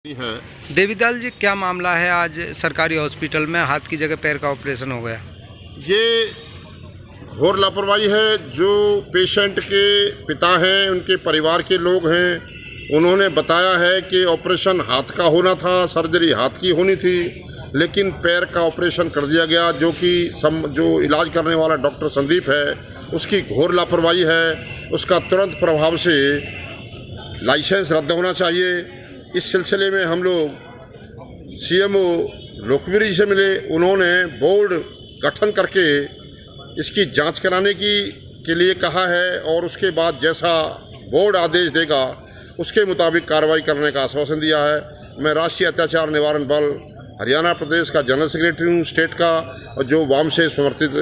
है। देवीलाल जी, क्या मामला है? आज सरकारी हॉस्पिटल में हाथ की जगह पैर का ऑपरेशन हो गया। ये घोर लापरवाही है। जो पेशेंट के पिता हैं, उनके परिवार के लोग हैं, उन्होंने बताया है कि ऑपरेशन हाथ का होना था, सर्जरी हाथ की होनी थी, लेकिन पैर का ऑपरेशन कर दिया गया। जो इलाज करने वाला डॉक्टर संदीप है, उसकी घोर लापरवाही है। उसका तुरंत प्रभाव से लाइसेंस रद्द होना चाहिए। इस सिलसिले में हम लोग सीएमओ लोकवीर जी से मिले। उन्होंने बोर्ड गठन करके इसकी जांच कराने के लिए कहा है और उसके बाद जैसा बोर्ड आदेश देगा उसके मुताबिक कार्रवाई करने का आश्वासन दिया है। मैं राष्ट्रीय अत्याचार निवारण बल हरियाणा प्रदेश का जनरल सेक्रेटरी हूँ स्टेट का, और जो वाम से समर्थित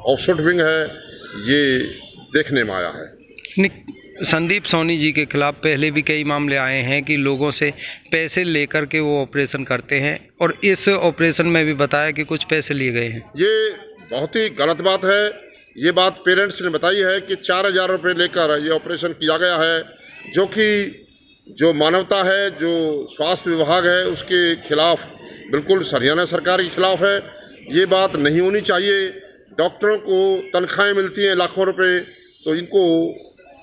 ऑफशूट विंग है, ये देखने में आया है। संदीप सोनी जी के खिलाफ पहले भी कई मामले आए हैं कि लोगों से पैसे लेकर के वो ऑपरेशन करते हैं, और इस ऑपरेशन में भी बताया कि कुछ पैसे लिए गए हैं। ये बहुत ही गलत बात है। ये बात पेरेंट्स ने बताई है कि 4,000 रुपये लेकर ये ऑपरेशन किया गया है, जो कि जो मानवता है, जो स्वास्थ्य विभाग है, उसके खिलाफ बिल्कुल हरियाणा सरकार के खिलाफ है। ये बात नहीं होनी चाहिए। डॉक्टरों को तनख्वाहें मिलती हैं लाखों रुपए, तो इनको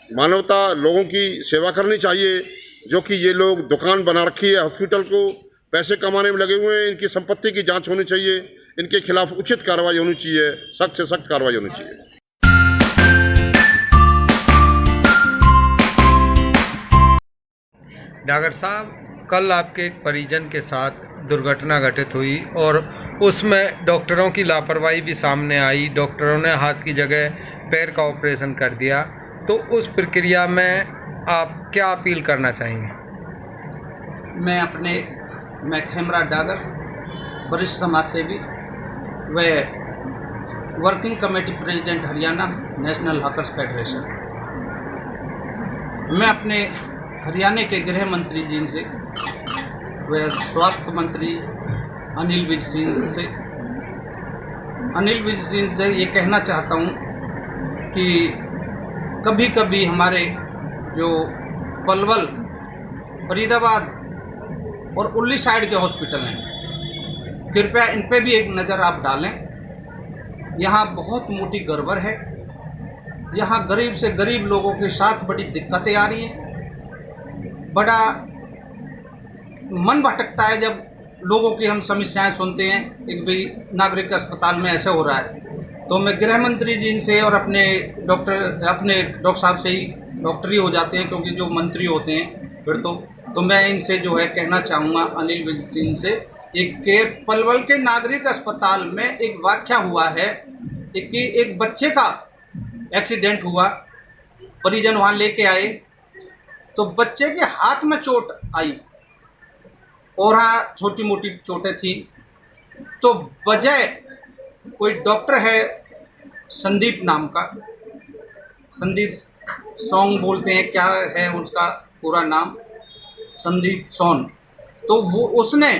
मानवता लोगों की सेवा करनी चाहिए। जो कि ये लोग दुकान बना रखी है हॉस्पिटल को, पैसे कमाने में लगे हुए हैं। इनकी संपत्ति की जांच होनी चाहिए। इनके खिलाफ उचित कार्रवाई होनी चाहिए, सख्त से सख्त कार्रवाई होनी चाहिए। डॉक्टर साहब, कल आपके एक परिजन के साथ दुर्घटना घटित हुई और उसमें डॉक्टरों की लापरवाही भी सामने आई। डॉक्टरों ने हाथ की जगह पैर का ऑपरेशन कर दिया, तो उस प्रक्रिया में आप क्या अपील करना चाहेंगे? मैं खेमरा डागर, वरिष्ठ समाज सेवी व working committee president Haryana national hawkers federation. मैं अपने हरियाणा के गृह मंत्री जी से व स्वास्थ्य मंत्री अनिल विज सिंह से ये कहना चाहता हूँ कि कभी कभी हमारे जो पलवल, फरीदाबाद और उल्ली साइड के हॉस्पिटल हैं, कृपया इन पे भी एक नज़र आप डालें। यहाँ बहुत मोटी गड़बड़ है। यहाँ गरीब से गरीब लोगों के साथ बड़ी दिक्कतें आ रही हैं। बड़ा मन भटकता है जब लोगों की हम समस्याएं सुनते हैं। एक भी नागरिक अस्पताल में ऐसे हो रहा है, तो मैं गृह मंत्री जी से और अपने डॉक्टर साहब से ही डॉक्टरी हो जाते हैं, क्योंकि जो मंत्री होते हैं फिर तो मैं इनसे जो है कहना चाहूँगा, अनिल विज सिंह से, एक पलवल के नागरिक अस्पताल में एक वाक़या हुआ है कि एक बच्चे का एक्सीडेंट हुआ। परिजन वहाँ लेके आए तो बच्चे के हाथ में चोट आई और हाँ छोटी मोटी चोटें थी। तो बजाय कोई डॉक्टर है संदीप नाम का, संदीप सोंग बोलते हैं, क्या है उसका पूरा नाम, संदीप सोन। तो वो उसने,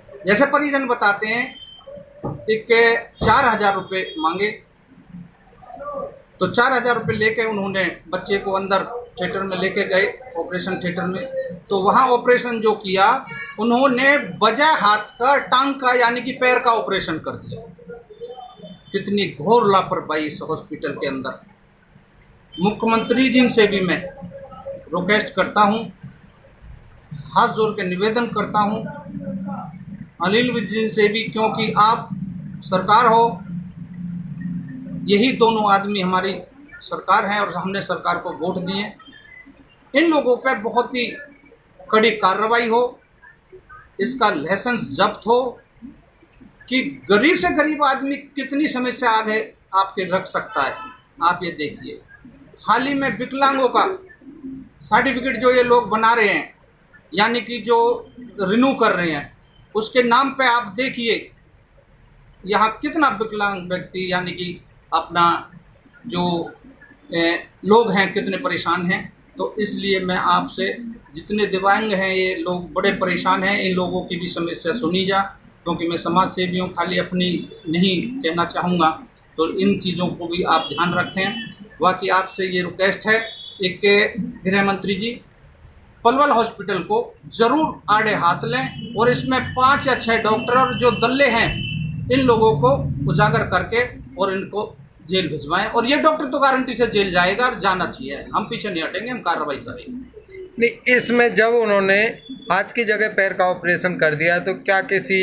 जैसे परिजन बताते हैं, एक 4,000 रुपये मांगे। तो 4,000 रुपये लेके उन्होंने बच्चे को अंदर थिएटर में लेके गए, ऑपरेशन थिएटर में। तो वहाँ ऑपरेशन जो किया, उन्होंने बजाय हाथ का टांग का यानी कि पैर का ऑपरेशन कर दिया। कितनी घोर लापरवाही इस हॉस्पिटल के अंदर। मुख्यमंत्री जी से भी मैं रिक्वेस्ट करता हूँ, हाथ जोड़ के निवेदन करता हूँ, अनिल विज जी से भी, क्योंकि आप सरकार हो, यही दोनों आदमी हमारी सरकार हैं और हमने सरकार को वोट दिए। इन लोगों पे बहुत ही कड़ी कार्रवाई हो, इसका लाइसेंस जब्त हो, कि गरीब से गरीब आदमी कितनी समस्या आगे आपके रख सकता है। आप ये देखिए, हाल ही में विकलांगों का सर्टिफिकेट जो ये लोग बना रहे हैं, यानी कि जो रिन्यू कर रहे हैं, उसके नाम पे आप देखिए यहाँ कितना विकलांग व्यक्ति यानी कि अपना जो लोग हैं कितने परेशान हैं। तो इसलिए मैं आपसे, जितने दिव्यांग हैं ये लोग बड़े परेशान हैं, इन लोगों की भी समस्या सुनी जा, क्योंकि मैं समाज सेवी हूँ, खाली अपनी नहीं कहना चाहूँगा। तो इन चीज़ों को भी आप ध्यान रखें। बाकी आपसे ये रिक्वेस्ट है, एक गृह मंत्री जी पलवल हॉस्पिटल को जरूर आड़े हाथ लें और इसमें 5 या 6 डॉक्टर और जो दल्ले हैं इन लोगों को उजागर करके और इनको जेल भिजवाएं। और ये डॉक्टर तो गारंटी से जेल जाएगा और जाना चाहिए, हम पीछे नहीं हटेंगे, हम कार्रवाई करेंगे। नहीं, इसमें जब उन्होंने हाथ की जगह पैर का ऑपरेशन कर दिया तो क्या किसी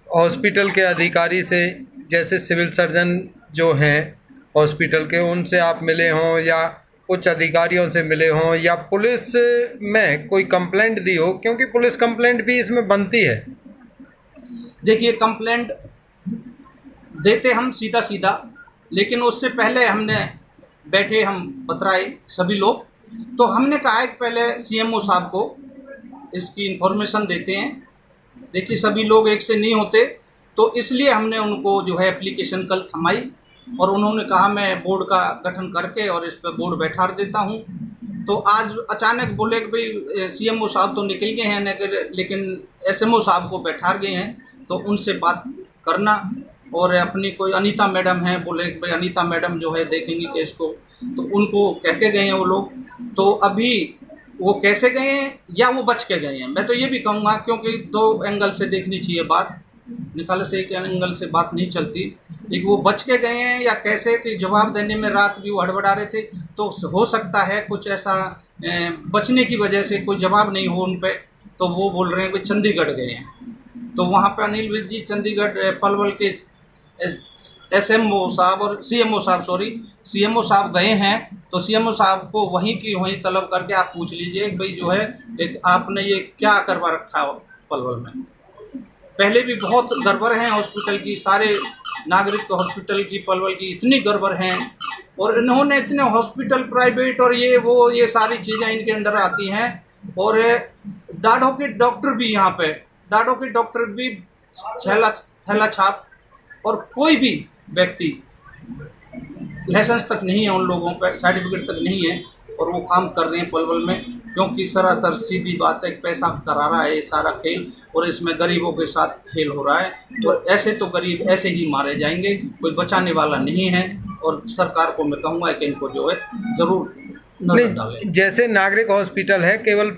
हॉस्पिटल के अधिकारी से, जैसे सिविल सर्जन जो हैं हॉस्पिटल के, उनसे आप मिले हों या उच्च अधिकारियों से मिले हों या पुलिस में कोई कंप्लेंट दी हो, क्योंकि पुलिस कंप्लेंट भी इसमें बनती है? देखिए, कंप्लेंट देते हम सीधा सीधा, लेकिन उससे पहले हमने बैठे, हम बतराए सभी लोग, तो हमने कहा है कि पहले सीएमओ साहब को इसकी इन्फॉर्मेशन देते हैं। देखिए, सभी लोग एक से नहीं होते, तो इसलिए हमने उनको जो है एप्लीकेशन कल थमाई और उन्होंने कहा मैं बोर्ड का गठन करके और इस पर बोर्ड बैठा देता हूं। तो आज अचानक बोले कि भाई सीएमओ साहब तो निकल गए हैं, लेकिन एसएमओ साहब को बैठा गए हैं, तो उनसे बात करना। और अपनी कोई अनीता मैडम हैं, बोले कि भाई अनीता मैडम जो है देखेंगी केस को, तो उनको कह के गए हैं वो लोग। तो अभी वो कैसे गए हैं या वो बच के गए हैं, मैं तो ये भी कहूँगा, क्योंकि 2 एंगल से देखनी चाहिए बात, निकाले से एक एंगल से बात नहीं चलती। लेकिन वो बच के गए हैं या कैसे, कि जवाब देने में रात भी वो हड़बड़ा रहे थे, तो हो सकता है कुछ ऐसा बचने की वजह से कोई जवाब नहीं हो उन पर, तो वो बोल रहे हैं कि चंडीगढ़ गए हैं। तो वहाँ पर अनिल विज जी चंडीगढ़ पलवल के एसएमओ साहब और सीएमओ साहब गए हैं, तो सीएमओ साहब को वहीं की वहीं तलब करके आप पूछ लीजिए कि भाई जो है एक आपने ये क्या करवा रखा पलवल में। पहले भी बहुत गड़बड़ हैं हॉस्पिटल की, सारे नागरिक हॉस्पिटल की पलवल की इतनी गड़बड़ हैं, और इन्होंने इतने हॉस्पिटल प्राइवेट और ये सारी चीज़ें इनके अंडर आती हैं। और डाढ़ों के डॉक्टर भी यहाँ पे, डाढ़ों के डॉक्टर भी थैला छाप, और कोई भी व्यक्ति लाइसेंस तक नहीं है उन लोगों पर, सर्टिफिकेट तक नहीं है, और वो काम कर रहे हैं पलवल में, क्योंकि सरासर सीधी बात है, पैसा करा रहा है ये सारा खेल, और इसमें गरीबों के साथ खेल हो रहा है। और ऐसे तो गरीब ऐसे ही मारे जाएंगे, कोई बचाने वाला नहीं है। और सरकार को मैं कहूँगा कि इनको जो है जरूर नजर डालें। जैसे नागरिक हॉस्पिटल है, केवल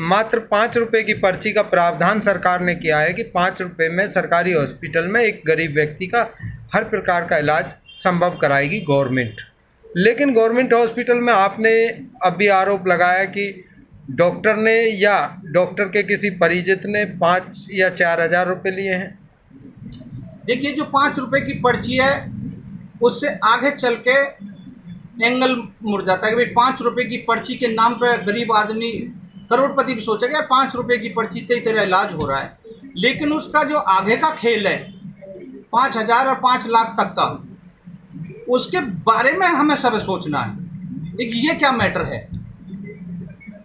मात्र 5 रुपए की पर्ची का प्रावधान सरकार ने किया है कि 5 रुपए में सरकारी हॉस्पिटल में एक गरीब व्यक्ति का हर प्रकार का इलाज संभव कराएगी गवर्नमेंट। लेकिन गवर्नमेंट हॉस्पिटल में आपने अभी आरोप लगाया कि डॉक्टर ने या डॉक्टर के किसी परिचित ने 5 या 4 हज़ार रुपये लिए हैं। देखिए, जो 5 रुपए की पर्ची है उससे आगे चल के एंगल मुड़ जाता है कि भाई 5 रुपए की पर्ची के नाम पे गरीब आदमी, करोड़पति भी सोचेगा 5 रुपए की पर्ची से तेरा इलाज हो रहा है। लेकिन उसका जो आगे का खेल है 5,000 और 5 लाख तक का, उसके बारे में हमें सब सोचना है। एक ये क्या मैटर है,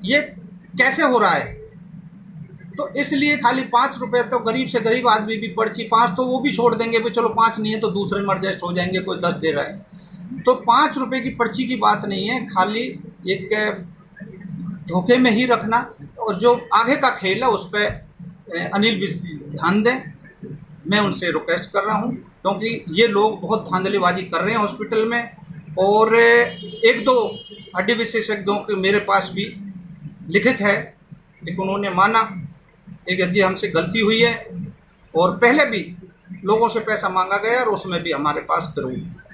ये कैसे हो रहा है। तो इसलिए खाली 5 रुपए, तो गरीब से गरीब आदमी भी पर्ची 5 तो वो भी छोड़ देंगे, भी चलो 5 नहीं है तो दूसरे में एडजस्ट हो जाएंगे, कोई 10 दे रहा है। तो 5 रुपए की पर्ची की बात नहीं है, खाली एक धोखे में ही रखना। और जो आगे का खेल है उस पर अनिल भी ध्यान दें, मैं उनसे रिक्वेस्ट कर रहा हूं, क्योंकि ये लोग बहुत धांधलीबाजी कर रहे हैं हॉस्पिटल में। और 1-2 हड्डी विशेषज्ञों के मेरे पास भी लिखित है, लेकिन उन्होंने माना एक जी हमसे गलती हुई है, और पहले भी लोगों से पैसा मांगा गया और उसमें भी हमारे पास प्रूफ